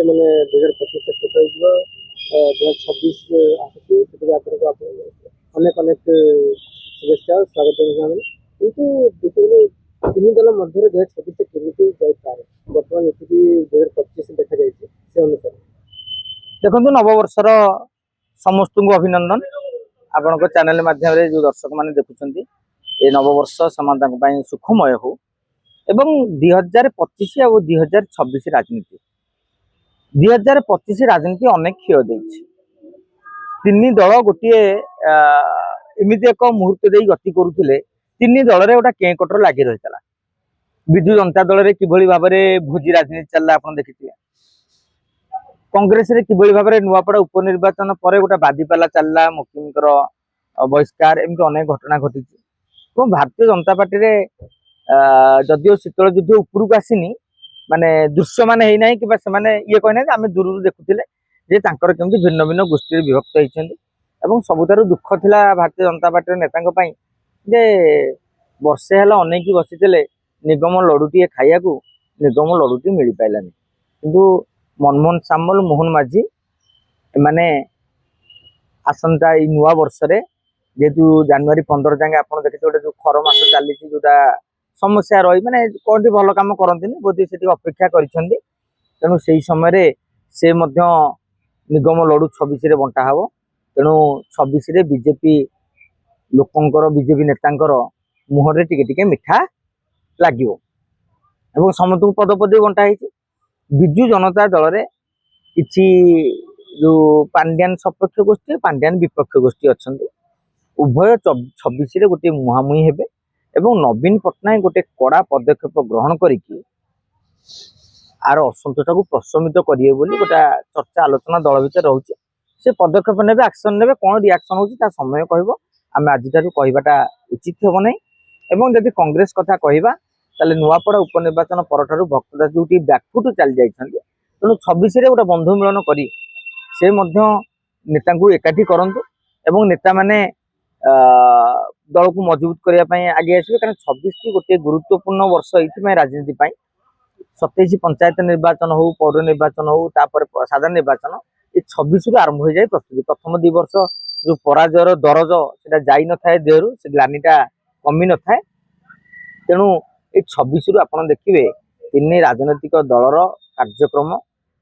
ମାନେ 2025 ଶେଷ ହେଇଯିବ 2026 ଆସୁଛି ସେଥିରେ ଆପଣଙ୍କୁ ଅନେକ ଅନେକ शुभेच्छा स्वागत जनावे किंतु जितने तीन दल मध्य 2026 केमी जापे बर्तमान ये 2025 देखा जाए से अनुसार देखो नववर्षर समस्त को अभिनंदन आपण चैनल माध्यम जो दर्शक मैंने देखुं ये नववर्ष समाधान सुखमय हो एवं 2025 और 2026 राजनीति 2025 राजनीति अनेक क्षय दे तीन दल गोटे एमती एक मुहूर्त दे गति करुले तीन दल गोटे केकटर लगी रही है विजु जनता दल में किभली भाव में भोजी राजनीति चलला आप देखिए कांग्रेस रे किभली भाव में नुआपड़ा उपनिर्वाचन पर गोटे बादीपाला चलला मुख्यमंत्री बहिष्कार एमती अनेक घटना घटी भारतीय जनता पार्टी रे जदिव शीतल युद्ध उपरको आसीनी माने दृश्य मान है कि ये कहना आम दूर देखुले जे तांकर केमती भिन्न भिन्न गोष्ठी विभक्त होती सबुठार दुख थिला भारतीय जनता पार्टी नेता जे वर्षे है अनेक बसीते निगम लडुटी खाया निगम लडुटी मिल पारानी किंतु मनमोहन सामल मोहन माझी माने आसंता नुआ वर्ष जेहेतु जनवरी 15 जाए आप देखते गोटे जो खर मास चली जोटा समस्या रही माने कौन भल कम करती बोधे से अपेक्षा करूँ से समय से निगम लडू 26 रे बंटा हम तेणु 26 रे बीजेपी लोकंकर बीजेपी नेतांकर मुहर टिके मिठा लगे समस्त पदपद बंटा विजु जनता दल रे किछि जो पांड्यान सपक्ष गोष्ठी पांड्यान विपक्ष गोष्ठी अच्छा उभय 26 रे गोटे मुहांमुही हेबे एवं नवीन पट्टनायक गोटे कड़ा पदक्षेप ग्रहण करिकी आर असंतोष को प्रशमित करिए बोली गोटे चर्चा आलोचना दल भीतर रोचे से पदक्षेप ने एक्शन ने कौन रिएक्शन होता समय कह आम आज कहवाटा उचित हे ना एवं जदि कांग्रेस कथा कहवा ताले नुआपड़ा उपनिर्वाचन पर भक्तदास जो बैकफुट चली जाइए तेणु 26 रे गोटे बंधु मिलन करी से नेता को एकाठी करंतु एवं नेता माने दल को मजबूत करने आगे आसवे कारण 26 गोटे गुरुत्वपूर्ण वर्ष ये राजनीति 27 पंचायत निर्वाचन हो पौर निर्वाचन हो साधारण निर्वाचन ये 26 रु आरंभ हो जाए प्रस्तुति प्रथम 2 वर्ष जो पराजयर दरज से जाई न थाए देहरु से ग्लानिटा कमी न थाए तेणु ये 26 रु आपण देखिए तीन राजनैतिक दलर कार्यक्रम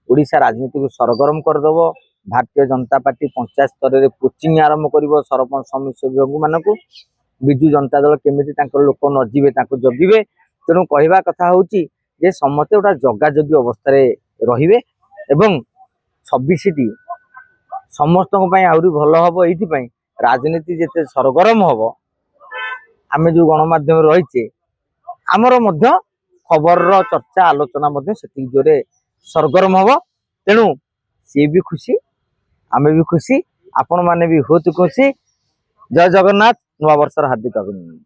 ओडिशा राजनीति को सरगरम करदेव भारतीय जनता पार्टी पंचायत स्तर में कोचिंग आरंभ कर सरपंच समिति मानक विजु जनता दल केमी लोक नजीवे जगिबे तेणु कहवा कथा हूँ जे समस्ते गोटा जगाजगी अवस्था रे एवं 26 टी समस्त आहरी भल हम ये राजनीति जिते सरगरम हम आम जो गणमाध्यम रहीचे आमर खबर चर्चा आलोचना से जोरे सरगरम हम तेणु सी भी खुशी आम भी खुशी आपण मैंने भी बहुत खुशी जय जगन्नाथ नुआ वर्षर हार्दिक अभिनंदन।